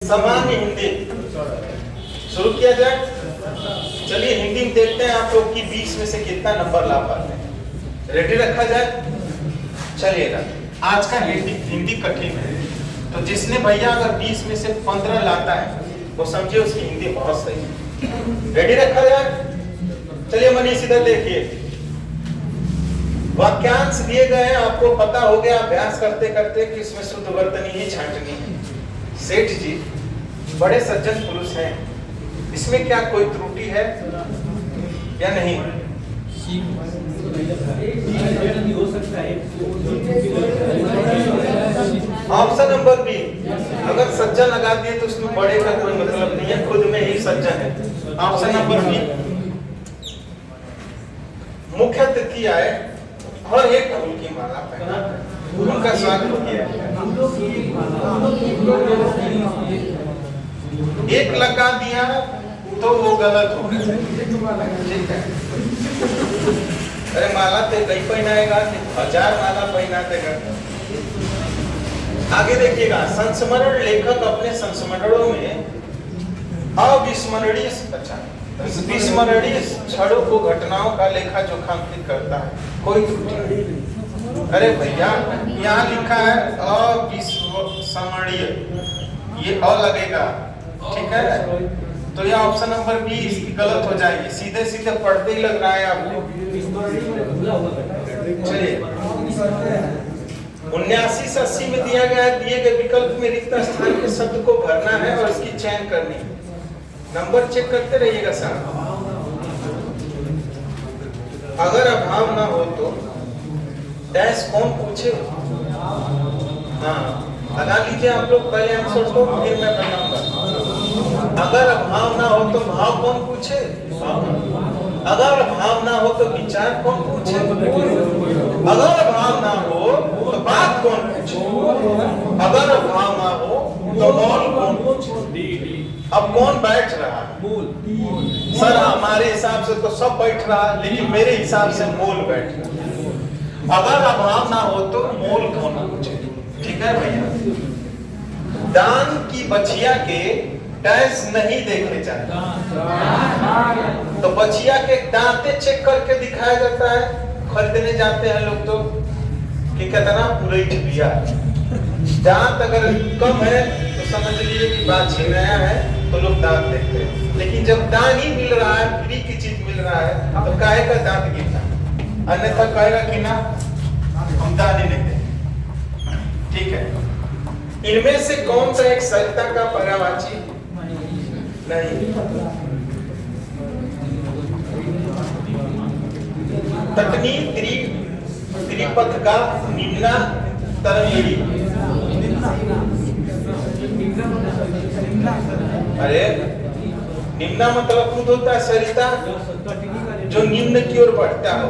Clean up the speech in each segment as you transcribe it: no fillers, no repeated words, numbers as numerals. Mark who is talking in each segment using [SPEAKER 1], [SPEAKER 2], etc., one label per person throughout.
[SPEAKER 1] सामान्य हिंदी शुरू किया जाए। चलिए हिंदी में देखते हैं आप लोग की 20 में से कितना नंबर ला पाते हैं। रेडी रखा जाए। चलिएगा, आज का हिंदी कठिन है, तो जिसने भैया अगर 20 में से 15 लाता है वो समझिए उसकी हिंदी बहुत सही है। रेडी रखा जाए। चलिए मनीष इधर देखिए, वाक्यांश दिए गए हैं, आपको पता हो गया अभ्यास करते करते कि इसमें शुद्ध वर्तनी ही छांटनी है। सेठ जी बड़े सज्जन पुरुष हैं, इसमें क्या कोई त्रुटि है या नहीं?
[SPEAKER 2] हो सकता है।
[SPEAKER 1] ऑप्शन नंबर बी, अगर सज्जन लगा दिए तो उसमें बड़े का कोई मतलब नहीं है, खुद में ही सज्जन है। ऑप्शन नंबर बी, मुख्य अतिथि आए और एक फूल की माला पहना, उनका स्वागत किया। एक लगा दिया तो वो गलत हो गया। ठीक है, अरे माला तो कई पहनाएगा, 1000 माला पहना देगा। आगे देखिएगा, संस्मरण लेखक अपने संस्मरणों में अविस्मरणीय विस्मरणीय क्षणों को घटनाओं का लेखा जोखा करता है, कोई त्रुटि नहीं। अरे भैया यहाँ लिखा है अविस्मरणीय, ये अ लगेगा, ठीक है, तो ये ऑप्शन नंबर बी इसकी गलत हो जाएगी। सीधे सीधे पढ़ते ही लग रहा है आपको। चलिए 79 से 80 में दिया गया है, दिए गए विकल्प में रिक्त स्थान के शब्द को भरना है और इसकी चयन करनी है। नंबर चेक करते रहिएगा साहब। अगर अभाव ना हो तो डैश कौन पूछे? हाँ लगा लीजिए आप लोग पहले आंसर को, फिर मैं बताऊंगा। अगर अभाव ना हो तो भाव कौन पूछे? अगर भाव ना हो तो विचार कौन पूछे? अगर भाव ना हो तो बात कौन पूछे? अगर भाव ना हो तो मौन कौन पूछे? अब कौन बैठ रहा है? सर हमारे हिसाब से तो सब बैठ रहा है, लेकिन मेरे हिसाब से मूल बैठ रहा है। अगर अभाव ना हो तो मूल कौन पूछे? ठीक है भैया, दान की बछिया के डैश नहीं देखे जाते, तो बछिया के दांते चेक करके दिखाया जाता है। खरीदने जाते हैं लोग तो कि कितना पुरैठ दिया, दांत अगर कम है तो समझ लीजिए कि बाछी नया है, तो लोग दांत देखते हैं। लेकिन जब दान ही मिल रहा है, फ्री की चीज मिल रहा है, तो काहे का दांत गिरना, अन्यथा कहेगा कि ना हम दान ही नहीं देंगे। ठीक है, इनमें से कौन सा एक सरिता का पर्यायवाची नहीं? तटनी त्रिपथ का निम्ना तरंगिणी। अरे निम्ना मतलब खुद होता है सरिता जो निम्न की ओर बढ़ता हो,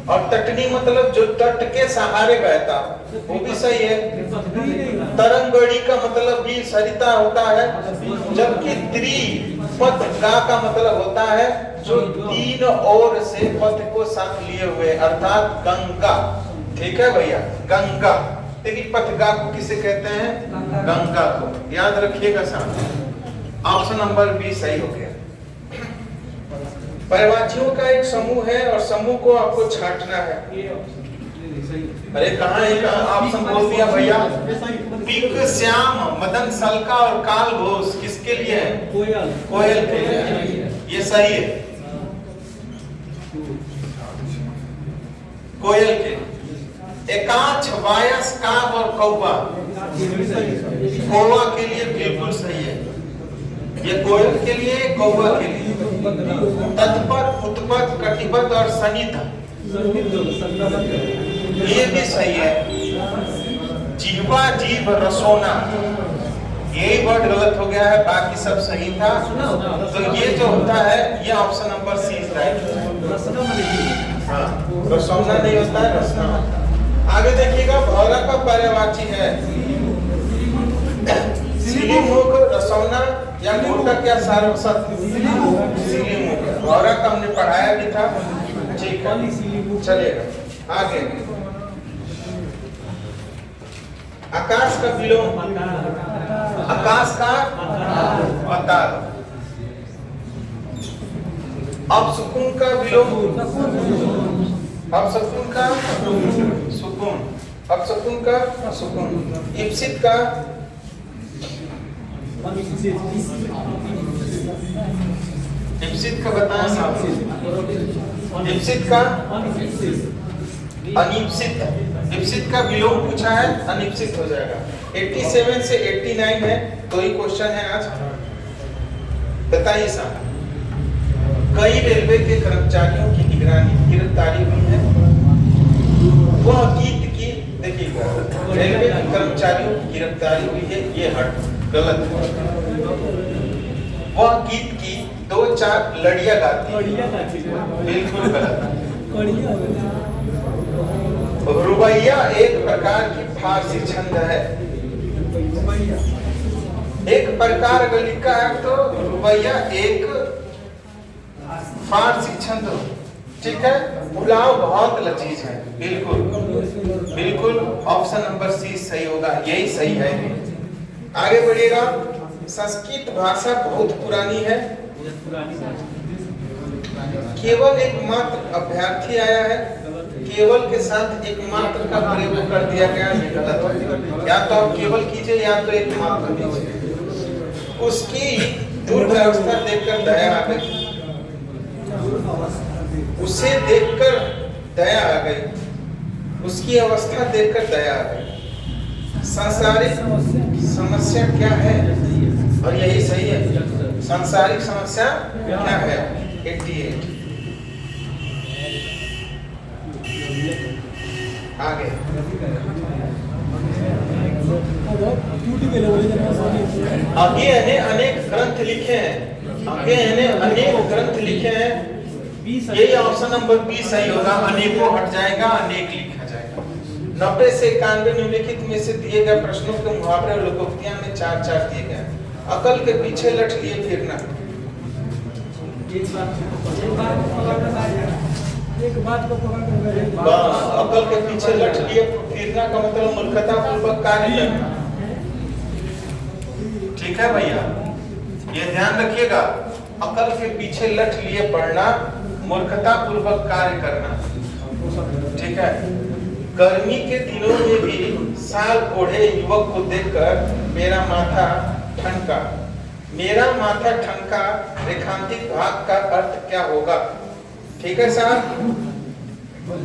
[SPEAKER 1] और तटनी मतलब जो तट के सहारे बहता, वो भी सही है। तरंगड़ी का मतलब भी सरिता होता है, जबकि त्रिपथ का मतलब होता है जो तीन ओर से पथ को साथ लिए हुए, अर्थात गंगा। ठीक है भैया, गंगा। त्रिपथगा को किसे कहते हैं? गंगा को, याद रखिएगा सामने। ऑप्शन नंबर बी सही हो गया। पर्यायवाचियों का एक समूह है और समूह को आपको छांटना है। अरे कहाँ एक ऑप्शन बोल दिया भैया? पिक श्याम, मदन सलका और काल घोष किसके लिए है? कोयल के लिए। ये सही है, कोयल के। एकांच, वायस, काग और कौवा कौवा के लिए बिल्कुल सही है। ये कोयल के लिए, कौवा के लिए। तत्पर, उत्पत, कटिबद्ध और सन्निध ये भी सही है। जिह्वा, जीभ, रसोना यही वर्ड गलत हो गया है, बाकी सब सही था। तो ये जो होता है ये ऑप्शन नंबर सी राइट। हाँ, रसोना नहीं होता है, रसना होता है। आगे देखिएगा, भौरा का पर्यायवाची है सिलीमुख, रसौना या गुड़ का क्या सार सिलीमुख। भौरा का हमने पढ़ाया भी था। ठीक है, चलिएगा आगे। आकाश का विलोम, आकाश का पाताल। अपसुकुन का विलोम, अपसकुन का सुकुन, अपसकुन का सुकुन। इप्सित का इप्सित का बताएं साहब। इप्सित का अनिप्सित, इप्सित का विलोम पूछा है, अनिप्सित हो जाएगा। 87 से 89 है, दो ही क्वेश्चन है आज। बताइए साहब, कई रेलवे के कर्मचारियों की निगरानी गिरफ्तारी हुई है। वह गीत की, देखिएगा, रेलवे के कर्मचारियों की गिरफ्तारी हुई है, ये हट गलत है। वह गीत की 2-4 लड़ियां गाती है, बिल्कुल गलत। रुबैया एक प्रकार की फारसी छंद है। एक प्रकार अगर लिखा है तो रुबैया एक फारसी छंद, ठीक है। पुलाव बहुत लजीज है, बिल्कुल बिल्कुल, ऑप्शन नंबर सी सही होगा, यही सही है। आगे बढ़िएगा। संस्कृत भाषा बहुत पुरानी है। केवल एक मात्र अभ्यर्थी आया है, केवल के साथ एक मात्र का प्रयोग कर दिया गया, ये गलत है। या तो आप केवल कीजिए या तो एक मात्र कीजिए। उसकी दुर्व्यवस्था देखकर दया आ गई, उसे देखकर दया आ गई, उसकी अवस्था देखकर दया आ गई। सांसारिक समस्या क्या है, और यही सही है। सांसारिक समस्या क्या है? 88। आगे आगे अनेक ग्रंथ लिखे हैं, आगे अनेक ग्रंथ लिखे हैं, यही ऑप्शन नंबर बी सही होगा। अनेकों हट जाएगा, अनेक लिखा जाएगा। 90 से 91 निम्नलिखित में से दिए गए प्रश्नों के मुहावरे और लोकोक्तियां में 4-4 दिए गए। अकल के पीछे लठ लिए फिरना, अकल के पीछे लठ लिए फिरना का मतलब मूर्खता पूर्वक कार्य करना, ठीक है भैया, ये ध्यान रखिएगा। अकल के पीछे लठ लिए पढ़ना, मूर्खता पूर्वक कार्य करना, ठीक है। गर्मी के दिनों में भी साल ओढ़े युवक को देखकर मेरा माथा ठनका। मेरा माथा ठनका रेखांकित भाग का अर्थ क्या होगा? ठीक है साहब,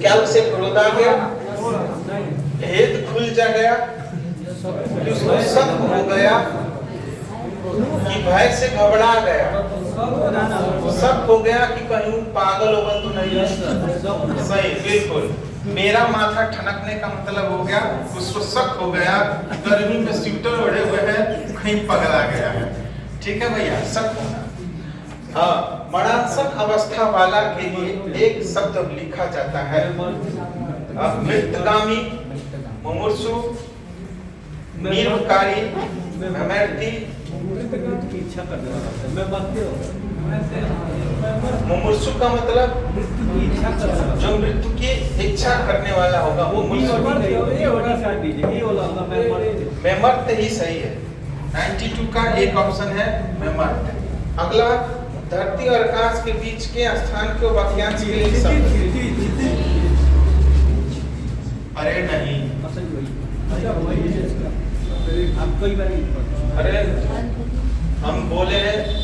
[SPEAKER 1] क्या उसे क्रोध आ गया, हेत खुल जा गया, उसको शक हो गया, कि भय से घबरा गया, शक हो गया कि कहीं पागल होगा तो नहीं है? सही, बिल्कुल। मेरा माथा ठनकने का मतलब हो गया उसको शक हो गया, गर्मी में स्वेटर ओढ़े हुए है, कहीं पगला गया है, ठीक है भैया, शक होना। हाँ, मरणासन्न अवस्था वाला के लिए एक शब्द लिखा जाता है, मृतगामी, मुमुर्षु, निर्विकारी, अमृति, मुमुर्षु का मतलब जो मृत्यु की इच्छा करने वाला होगा वो मेमर्त ही सही है। 92 का एक ऑप्शन है मेमर्त। अगला, धरती और आकाश के बीच के स्थान को वाक्यांश के लिए शब्द। अरे नहीं, अरे हम बोले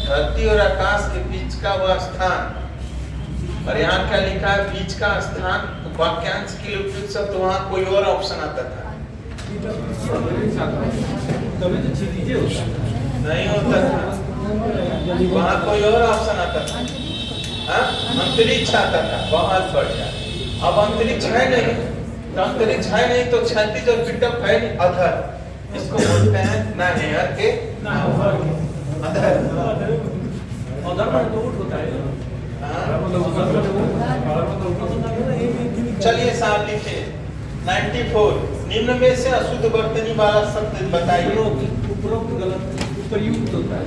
[SPEAKER 1] धरती और आकाश के बीच का वह स्थान, और यहाँ क्या लिखा है? बीच का स्थान, वाक्यांश के लिए उपयुक्त शब्द, वहाँ कोई और ऑप्शन आता था, नहीं होता था, वहाँ कोई और ऑप्शन आता था, अंतरिक्ष आता था, बहुत बढ़िया। अब अंतरिक्ष है नहीं, तो अंतरिक्ष है नहीं तो क्षैतिज और पिंडक है नहीं, अधर, इसको बोलते हैं ना हेयर के ना अधर, अधर पर तो होता है। चलिए साहब लिखिए 94, निम्न में से अशुद्ध वर्तनी वाला शब्द बताइए। उपरोक्त गलत, प्रयुक्त होता है।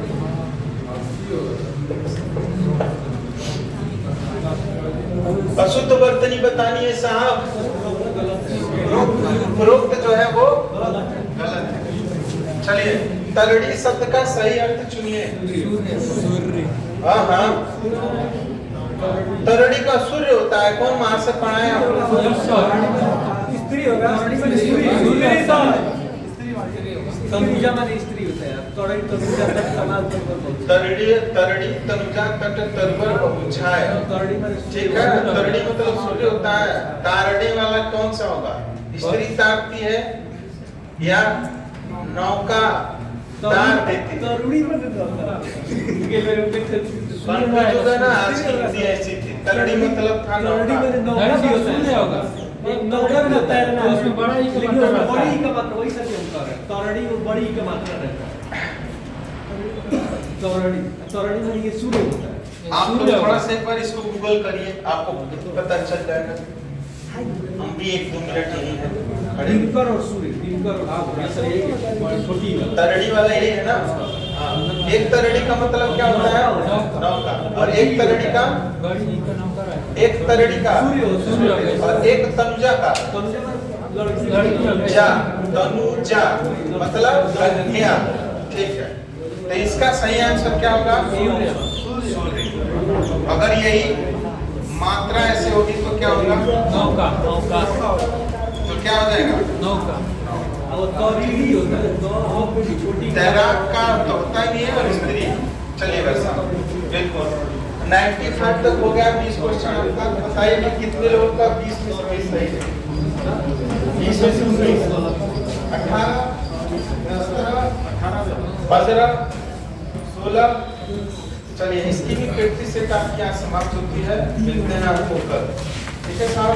[SPEAKER 1] अशुद्ध वर्तनी बतानी है साहब, उपरोक्त जो है वो गलत चलिए तगड़ी शब्द का सही अर्थ चुनिए। हाँ हाँ, तरड़ी का सूर्य होता है। कौन मार से पढ़ा है आपको?
[SPEAKER 2] स्त्री होगा, तनुजा माने स्त्री होता है। तोरड़ी तनुजा तट समाज पर
[SPEAKER 1] तरड़ी तरड़ी तनुजा तट तरवर बहुछाए।
[SPEAKER 2] तोरड़ी माने
[SPEAKER 1] ठीक है, तरड़ी मतलब सूर्य होता है। तारने वाला कौन सा होगा? स्त्री तारती है या नौका तार देती है?
[SPEAKER 2] तरुणी माने नौका। के मेरे पे
[SPEAKER 1] कंफ्यूज होगा ना, आज की हिंदी ऐसी थी। तरड़ी मतलब था
[SPEAKER 2] तरुणी
[SPEAKER 1] नौका।
[SPEAKER 2] माने नौका भी होता है। एक नौका भी होता है ना, उसमें बड़ा ही का मात्रा रहता है। बड़ी का मात्रा वही सच होता है। तरुणी और बड़ी का मात्रा रहता है। तरुणी तरुणी माने ये सूर्य होता है।
[SPEAKER 1] आप लोग थोड़ा सा एक बार इसको गूगल करिए, आपको पता चल जाएगा। हम भी 1-2 मिनट यही है।
[SPEAKER 2] दिनकर और सूर्य, दिनकर और हाँ, ऐसा एक छोटी
[SPEAKER 1] तरड़ी वाला ये है ना। हाँ, एक तरड़ी का मतलब क्या होता है? नौका। और एक तरड़ी का
[SPEAKER 2] सूर्य
[SPEAKER 1] और एक तनुजा का जा, तनुजा मतलब कन्या। ठीक है, तो इसका सही आंसर क्या होगा? सूर्य। अगर यही मात्रा ऐसे होगी तो क्या होगा?
[SPEAKER 2] नौका।
[SPEAKER 1] तो क्या हो जाएगा?
[SPEAKER 2] नौका। और तौरीली होता है, तो छोटी
[SPEAKER 1] तैराक का तो होता ही नहीं है। और स्त्री, चलिए वैसा बिल्कुल 95 तक हो गया। 20 क्वेश्चन आपका बताइए कि कितने लोगों का 20 में से 20 सही है? 20 में से 19, 18, 15, 16। चलिए इसकी भी प्रैक्टिस सेट आपकी यहाँ समाप्त होती है। मिलते हैं आपको कल। ठीक है साहब।